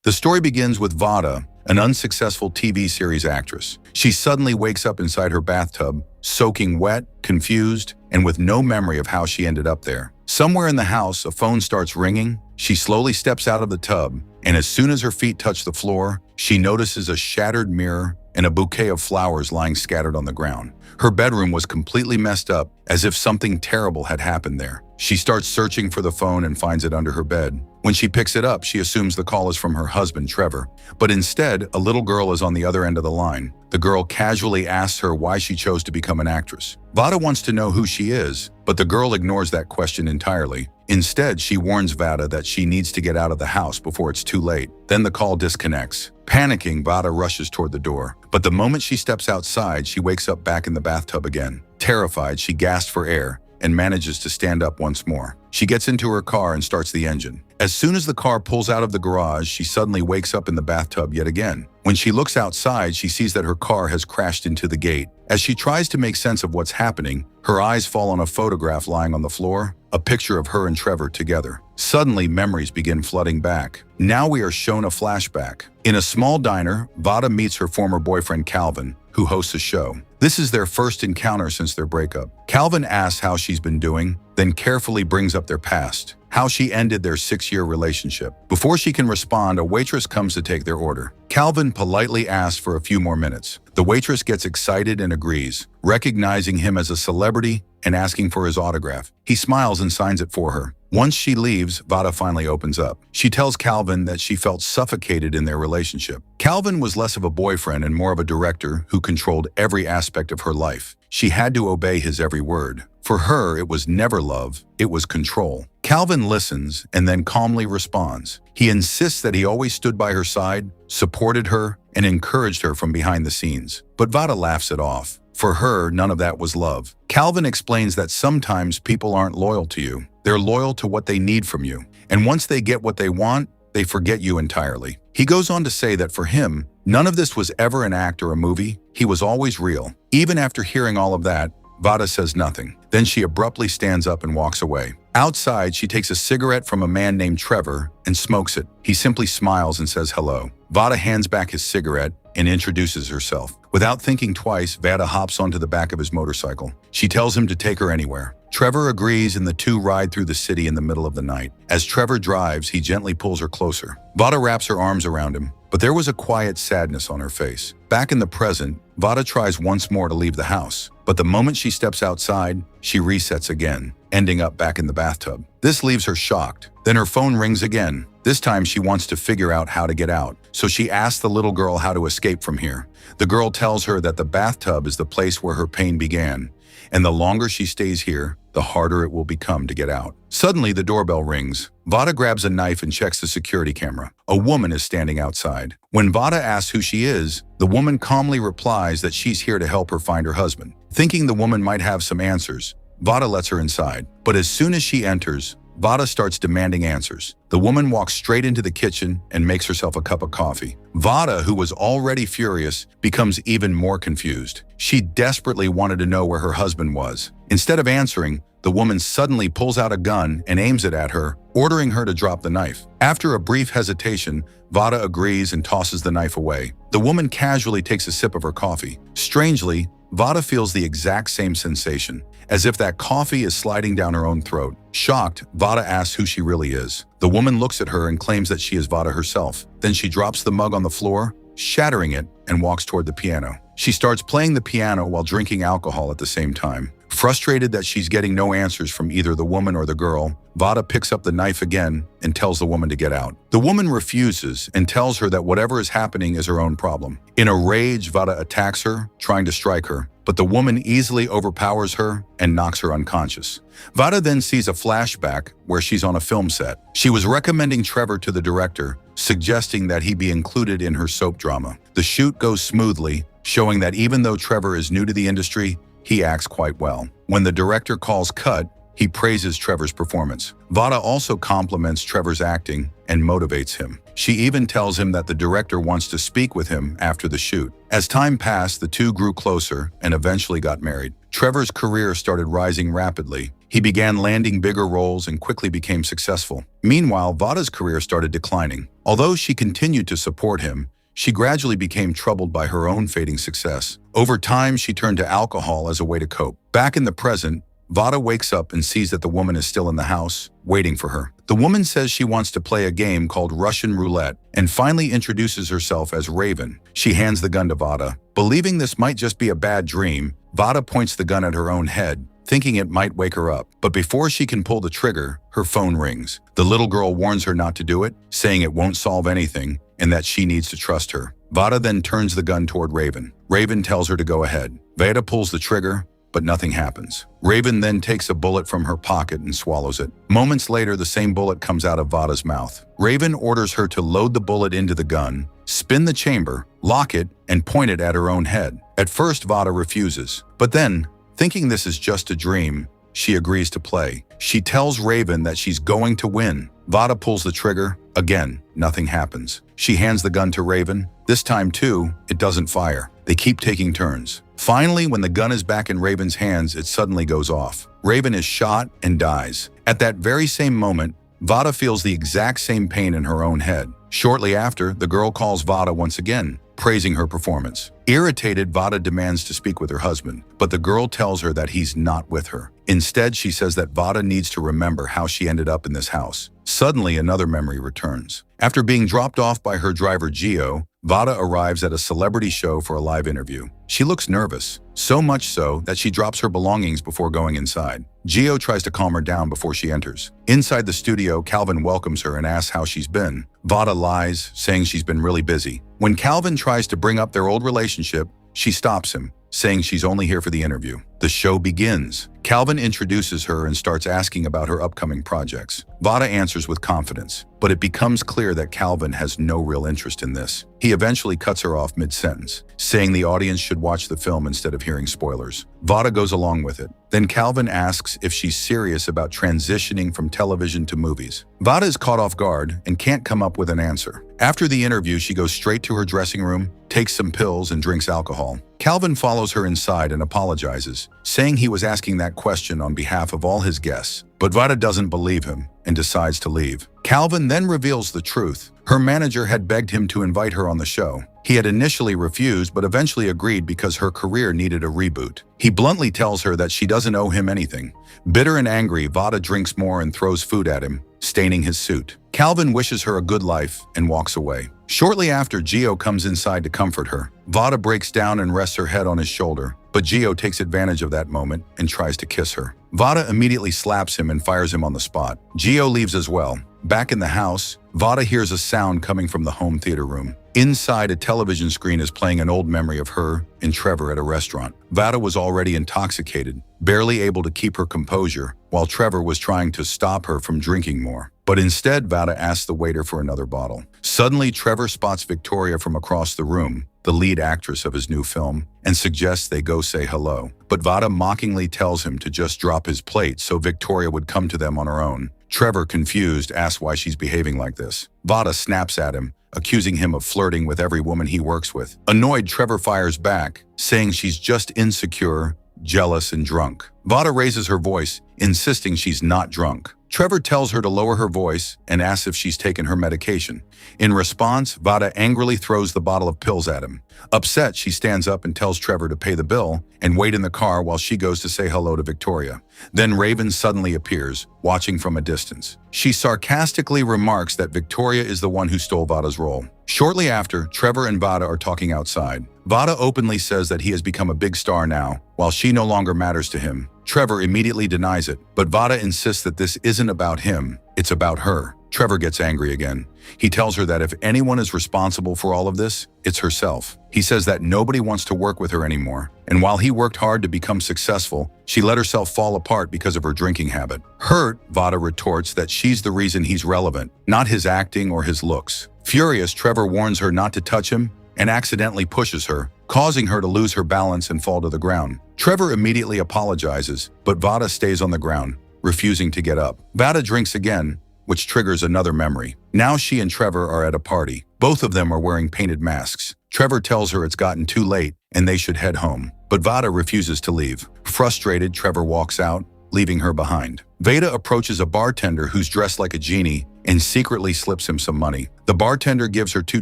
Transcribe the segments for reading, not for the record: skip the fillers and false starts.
The story begins with Vada, an unsuccessful TV series actress. She suddenly wakes up inside her bathtub, soaking wet, confused, and with no memory of how she ended up there. Somewhere in the house, a phone starts ringing. She slowly steps out of the tub, and as soon as her feet touch the floor, she notices a shattered mirror and a bouquet of flowers lying scattered on the ground. Her bedroom was completely messed up, as if something terrible had happened there. She starts searching for the phone and finds it under her bed. When she picks it up, she assumes the call is from her husband, Trevor. But instead, a little girl is on the other end of the line. The girl casually asks her why she chose to become an actress. Vada wants to know who she is, but the girl ignores that question entirely. Instead, she warns Vada that she needs to get out of the house before it's too late. Then the call disconnects. Panicking, Vada rushes toward the door. But the moment she steps outside, she wakes up back in the bathtub again. Terrified, she gasps for air and manages to stand up once more. She gets into her car and starts the engine. As soon as the car pulls out of the garage, she suddenly wakes up in the bathtub yet again. When she looks outside, she sees that her car has crashed into the gate. As she tries to make sense of what's happening, her eyes fall on a photograph lying on the floor, a picture of her and Trevor together. Suddenly, memories begin flooding back. Now we are shown a flashback. In a small diner, Vada meets her former boyfriend Calvin, who hosts a show. This is their first encounter since their breakup. Calvin asks how she's been doing, then carefully brings up their past, how she ended their 6-year relationship. Before she can respond, a waitress comes to take their order. Calvin politely asks for a few more minutes. The waitress gets excited and agrees, recognizing him as a celebrity and asking for his autograph. He smiles and signs it for her. Once she leaves, Vada finally opens up. She tells Calvin that she felt suffocated in their relationship. Calvin was less of a boyfriend and more of a director who controlled every aspect of her life. She had to obey his every word. For her, it was never love, it was control. Calvin listens and then calmly responds. He insists that he always stood by her side, supported her, and encouraged her from behind the scenes. But Vada laughs it off. For her, none of that was love. Calvin explains that sometimes people aren't loyal to you. They're loyal to what they need from you. And once they get what they want, they forget you entirely. He goes on to say that for him, none of this was ever an act or a movie. He was always real. Even after hearing all of that, Vada says nothing. Then she abruptly stands up and walks away. Outside, she takes a cigarette from a man named Trevor and smokes it. He simply smiles and says hello. Vada hands back his cigarette and introduces herself. Without thinking twice, Vada hops onto the back of his motorcycle. She tells him to take her anywhere. Trevor agrees and the two ride through the city in the middle of the night. As Trevor drives, he gently pulls her closer. Vada wraps her arms around him, but there was a quiet sadness on her face. Back in the present, Vada tries once more to leave the house, but the moment she steps outside, she resets again, ending up back in the bathtub. This leaves her shocked. Then her phone rings again. This time she wants to figure out how to get out, so she asks the little girl how to escape from here. The girl tells her that the bathtub is the place where her pain began, and the longer she stays here, the harder it will become to get out. Suddenly, the doorbell rings. Vada grabs a knife and checks the security camera. A woman is standing outside. When Vada asks who she is, the woman calmly replies that she's here to help her find her husband. Thinking the woman might have some answers, Vada lets her inside. But as soon as she enters, Vada starts demanding answers. The woman walks straight into the kitchen and makes herself a cup of coffee. Vada, who was already furious, becomes even more confused. She desperately wanted to know where her husband was. Instead of answering, the woman suddenly pulls out a gun and aims it at her, ordering her to drop the knife. After a brief hesitation, Vada agrees and tosses the knife away. The woman casually takes a sip of her coffee. Strangely, Vada feels the exact same sensation, as if that coffee is sliding down her own throat. Shocked, Vada asks who she really is. The woman looks at her and claims that she is Vada herself. Then she drops the mug on the floor, shattering it, and walks toward the piano. She starts playing the piano while drinking alcohol at the same time. Frustrated that she's getting no answers from either the woman or the girl, Vada picks up the knife again and tells the woman to get out. The woman refuses and tells her that whatever is happening is her own problem. In a rage, Vada attacks her, trying to strike her, but the woman easily overpowers her and knocks her unconscious. Vada then sees a flashback where she's on a film set. She was recommending Trevor to the director, suggesting that he be included in her soap drama. The shoot goes smoothly, showing that even though Trevor is new to the industry, he acts quite well. When the director calls cut, he praises Trevor's performance. Vada also compliments Trevor's acting and motivates him. She even tells him that the director wants to speak with him after the shoot. As time passed, the two grew closer and eventually got married. Trevor's career started rising rapidly. He began landing bigger roles and quickly became successful. Meanwhile, Vada's career started declining. Although she continued to support him, she gradually became troubled by her own fading success. Over time, she turned to alcohol as a way to cope. Back in the present, Vada wakes up and sees that the woman is still in the house, waiting for her. The woman says she wants to play a game called Russian roulette and finally introduces herself as Raven. She hands the gun to Vada. Believing this might just be a bad dream, Vada points the gun at her own head, thinking it might wake her up. But before she can pull the trigger, her phone rings. The little girl warns her not to do it, saying it won't solve anything and that she needs to trust her. Vada then turns the gun toward Raven. Raven tells her to go ahead. Vada pulls the trigger, but nothing happens. Raven then takes a bullet from her pocket and swallows it. Moments later, the same bullet comes out of Vada's mouth. Raven orders her to load the bullet into the gun, spin the chamber, lock it, and point it at her own head. At first, Vada refuses, but then, thinking this is just a dream, she agrees to play. She tells Raven that she's going to win. Vada pulls the trigger. Again, nothing happens. She hands the gun to Raven. This time, too, it doesn't fire. They keep taking turns. Finally, when the gun is back in Raven's hands, it suddenly goes off. Raven is shot and dies. At that very same moment, Vada feels the exact same pain in her own head. Shortly after, the girl calls Vada once again, praising her performance. Irritated, Vada demands to speak with her husband, but the girl tells her that he's not with her. Instead, she says that Vada needs to remember how she ended up in this house. Suddenly, another memory returns. After being dropped off by her driver Gio, Vada arrives at a celebrity show for a live interview. She looks nervous, so much so that she drops her belongings before going inside. Gio tries to calm her down before she enters. Inside the studio, Calvin welcomes her and asks how she's been. Vada lies, saying she's been really busy. When Calvin tries to bring up their old relationship, she stops him, saying she's only here for the interview. The show begins. Calvin introduces her and starts asking about her upcoming projects. Vada answers with confidence, but it becomes clear that Calvin has no real interest in this. He eventually cuts her off mid-sentence, saying the audience should watch the film instead of hearing spoilers. Vada goes along with it. Then Calvin asks if she's serious about transitioning from television to movies. Vada is caught off guard and can't come up with an answer. After the interview, she goes straight to her dressing room, takes some pills, and drinks alcohol. Calvin follows her inside and apologizes, saying he was asking that question on behalf of all his guests. But Vada doesn't believe him and decides to leave. Calvin then reveals the truth. Her manager had begged him to invite her on the show. He had initially refused, but eventually agreed because her career needed a reboot. He bluntly tells her that she doesn't owe him anything. Bitter and angry, Vada drinks more and throws food at him, staining his suit. Calvin wishes her a good life and walks away. Shortly after, Gio comes inside to comfort her. Vada breaks down and rests her head on his shoulder, but Gio takes advantage of that moment and tries to kiss her. Vada immediately slaps him and fires him on the spot. Gio leaves as well. Back in the house, Vada hears a sound coming from the home theater room. Inside, a television screen is playing an old memory of her and Trevor at a restaurant. Vada was already intoxicated, barely able to keep her composure, while Trevor was trying to stop her from drinking more. But instead, Vada asks the waiter for another bottle. Suddenly, Trevor spots Victoria from across the room, the lead actress of his new film, and suggests they go say hello. But Vada mockingly tells him to just drop his plate so Victoria would come to them on her own. Trevor, confused, asks why she's behaving like this. Vada snaps at him, accusing him of flirting with every woman he works with. Annoyed, Trevor fires back, saying she's just insecure, jealous, and drunk. Vada raises her voice, insisting she's not drunk. Trevor tells her to lower her voice and asks if she's taken her medication. In response, Vada angrily throws the bottle of pills at him. Upset, she stands up and tells Trevor to pay the bill and wait in the car while she goes to say hello to Victoria. Then Raven suddenly appears, watching from a distance. She sarcastically remarks that Victoria is the one who stole Vada's role. Shortly after, Trevor and Vada are talking outside. Vada openly says that he has become a big star now, while she no longer matters to him. Trevor immediately denies it, but Vada insists that this isn't about him, it's about her. Trevor gets angry again. He tells her that if anyone is responsible for all of this, it's herself. He says that nobody wants to work with her anymore, and while he worked hard to become successful, she let herself fall apart because of her drinking habit. Hurt, Vada retorts that she's the reason he's relevant, not his acting or his looks. Furious, Trevor warns her not to touch him and accidentally pushes her, causing her to lose her balance and fall to the ground. Trevor immediately apologizes, but Vada stays on the ground, refusing to get up. Vada drinks again, which triggers another memory. Now she and Trevor are at a party. Both of them are wearing painted masks. Trevor tells her it's gotten too late and they should head home, but Vada refuses to leave. Frustrated, Trevor walks out, leaving her behind. Veda approaches a bartender who's dressed like a genie and secretly slips him some money. The bartender gives her 2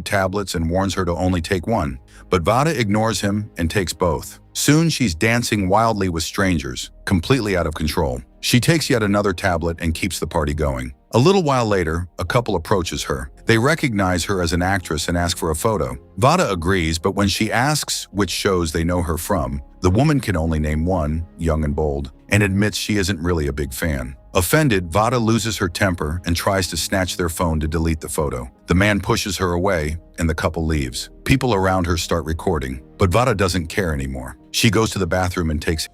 tablets and warns her to only take one, but Veda ignores him and takes both. Soon she's dancing wildly with strangers, completely out of control. She takes yet another tablet and keeps the party going. A little while later, a couple approaches her. They recognize her as an actress and ask for a photo. Veda agrees, but when she asks which shows they know her from, the woman can only name one, Young and Bold, and admits she isn't really a big fan. Offended, Veda loses her temper and tries to snatch their phone to delete the photo. The man pushes her away, and the couple leaves. People around her start recording, but Veda doesn't care anymore. She goes to the bathroom and takes.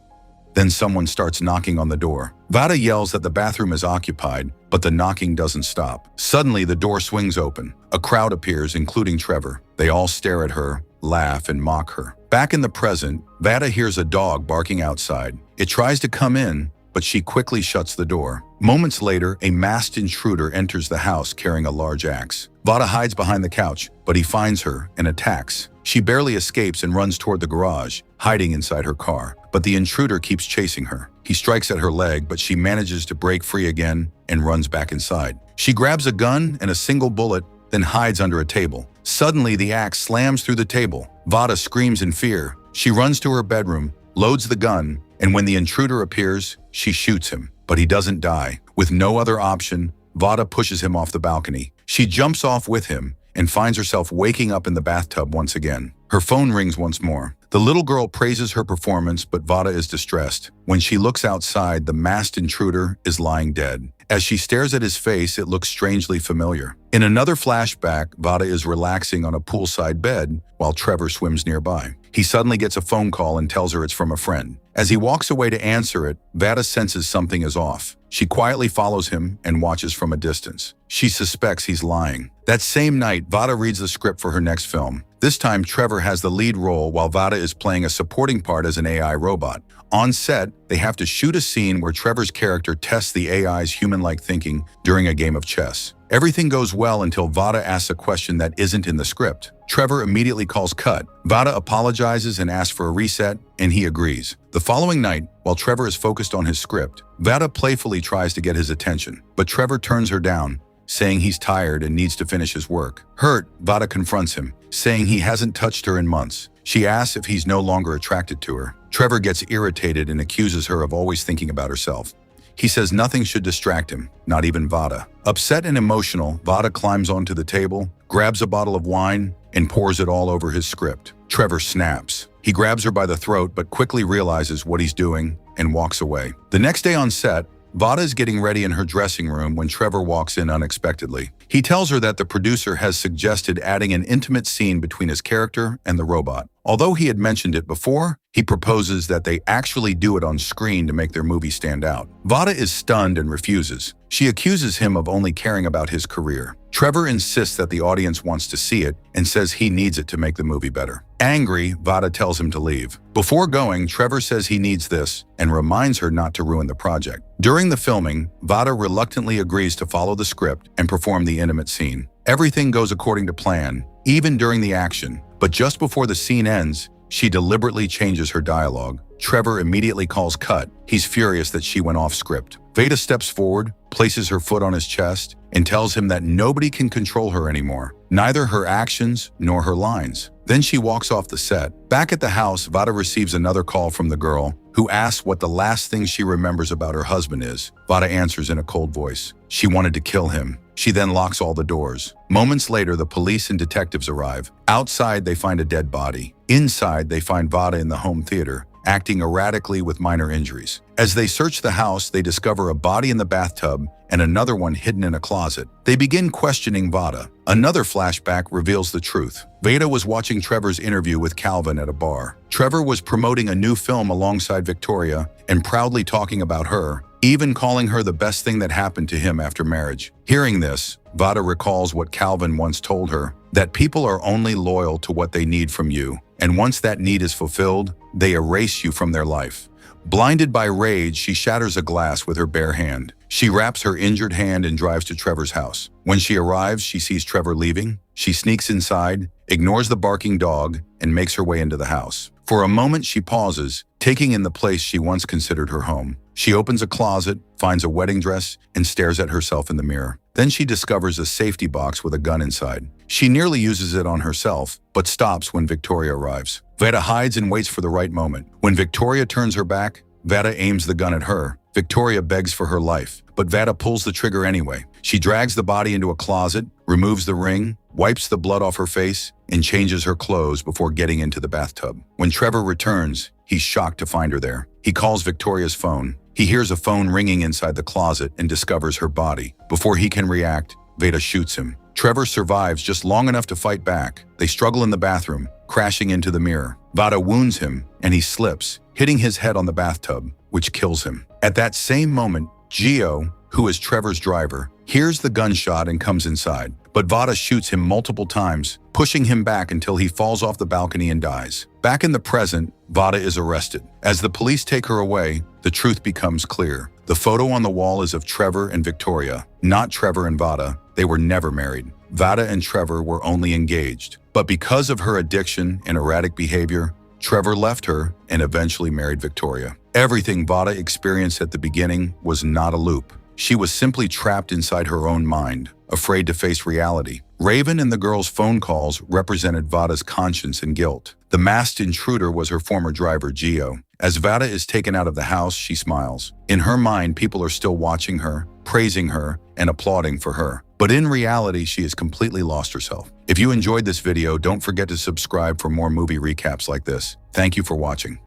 Then someone starts knocking on the door. Veda yells that the bathroom is occupied, but the knocking doesn't stop. Suddenly, the door swings open. A crowd appears, including Trevor. They all stare at her, laugh, and mock her. Back in the present, Veda hears a dog barking outside. It tries to come in, but she quickly shuts the door. Moments later, a masked intruder enters the house carrying a large axe. Veda hides behind the couch, but he finds her and attacks. She barely escapes and runs toward the garage, hiding inside her car. But the intruder keeps chasing her. He strikes at her leg, but she manages to break free again and runs back inside. She grabs a gun and a single bullet, then hides under a table. Suddenly, the axe slams through the table. Veda screams in fear. She runs to her bedroom, loads the gun, and when the intruder appears, she shoots him. But he doesn't die. With no other option, Veda pushes him off the balcony. She jumps off with him and finds herself waking up in the bathtub once again. Her phone rings once more. The little girl praises her performance, but Veda is distressed. When she looks outside, the masked intruder is lying dead. As she stares at his face, it looks strangely familiar. In another flashback, Veda is relaxing on a poolside bed while Trevor swims nearby. He suddenly gets a phone call and tells her it's from a friend. As he walks away to answer it, Veda senses something is off. She quietly follows him and watches from a distance. She suspects he's lying. That same night, Veda reads the script for her next film. This time, Trevor has the lead role while Veda is playing a supporting part as an AI robot. On set, they have to shoot a scene where Trevor's character tests the AI's human-like thinking during a game of chess. Everything goes well until Veda asks a question that isn't in the script. Trevor immediately calls cut. Veda apologizes and asks for a reset, and he agrees. The following night, while Trevor is focused on his script, Veda playfully tries to get his attention, but Trevor turns her down, saying he's tired and needs to finish his work. Hurt, Veda confronts him, saying he hasn't touched her in months. She asks if he's no longer attracted to her. Trevor gets irritated and accuses her of always thinking about herself. He says nothing should distract him, not even Veda. Upset and emotional, Veda climbs onto the table, grabs a bottle of wine, and pours it all over his script. Trevor snaps. He grabs her by the throat but quickly realizes what he's doing and walks away. The next day on set, Veda is getting ready in her dressing room when Trevor walks in unexpectedly. He tells her that the producer has suggested adding an intimate scene between his character and the robot. Although he had mentioned it before, he proposes that they actually do it on screen to make their movie stand out. Veda is stunned and refuses. She accuses him of only caring about his career. Trevor insists that the audience wants to see it and says he needs it to make the movie better. Angry, Veda tells him to leave. Before going, Trevor says he needs this and reminds her not to ruin the project. During the filming, Veda reluctantly agrees to follow the script and perform the intimate scene. Everything goes according to plan, even during the action, but just before the scene ends, she deliberately changes her dialogue. Trevor immediately calls cut. He's furious that she went off script. Veda steps forward, places her foot on his chest, and tells him that nobody can control her anymore, neither her actions nor her lines. Then she walks off the set. Back at the house, Veda receives another call from the girl, who asks what the last thing she remembers about her husband is. Veda answers in a cold voice. She wanted to kill him. She then locks all the doors. Moments later, the police and detectives arrive. Outside, they find a dead body. Inside, they find Veda in the home theater, acting erratically with minor injuries. As they search the house, they discover a body in the bathtub and another one hidden in a closet. They begin questioning Veda. Another flashback reveals the truth. Veda was watching Trevor's interview with Calvin at a bar. Trevor was promoting a new film alongside Victoria and proudly talking about her, even calling her the best thing that happened to him after marriage. Hearing this, Veda recalls what Calvin once told her, that people are only loyal to what they need from you, and once that need is fulfilled, they erase you from their life. Blinded by rage, she shatters a glass with her bare hand. She wraps her injured hand and drives to Trevor's house. When she arrives, she sees Trevor leaving. She sneaks inside, ignores the barking dog, and makes her way into the house. For a moment, she pauses, taking in the place she once considered her home. She opens a closet, finds a wedding dress, and stares at herself in the mirror. Then she discovers a safety box with a gun inside. She nearly uses it on herself, but stops when Victoria arrives. Vada hides and waits for the right moment. When Victoria turns her back, Vada aims the gun at her. Victoria begs for her life, but Vada pulls the trigger anyway. She drags the body into a closet, removes the ring, wipes the blood off her face, and changes her clothes before getting into the bathtub. When Trevor returns, he's shocked to find her there. He calls Victoria's phone. He hears a phone ringing inside the closet and discovers her body. Before he can react, Vada shoots him. Trevor survives just long enough to fight back. They struggle in the bathroom, crashing into the mirror. Vada wounds him, and he slips, hitting his head on the bathtub, which kills him. At that same moment, Gio, who is Trevor's driver, hears the gunshot and comes inside. But Vada shoots him multiple times, pushing him back until he falls off the balcony and dies. Back in the present, Vada is arrested. As the police take her away, the truth becomes clear. The photo on the wall is of Trevor and Victoria, not Trevor and Vada. They were never married. Vada and Trevor were only engaged. But because of her addiction and erratic behavior, Trevor left her and eventually married Victoria. Everything Vada experienced at the beginning was not a loop. She was simply trapped inside her own mind, afraid to face reality. Raven and the girl's phone calls represented Vada's conscience and guilt. The masked intruder was her former driver, Gio. As Vada is taken out of the house, she smiles. In her mind, people are still watching her, praising her, and applauding for her. But in reality, she has completely lost herself. If you enjoyed this video, don't forget to subscribe for more movie recaps like this. Thank you for watching.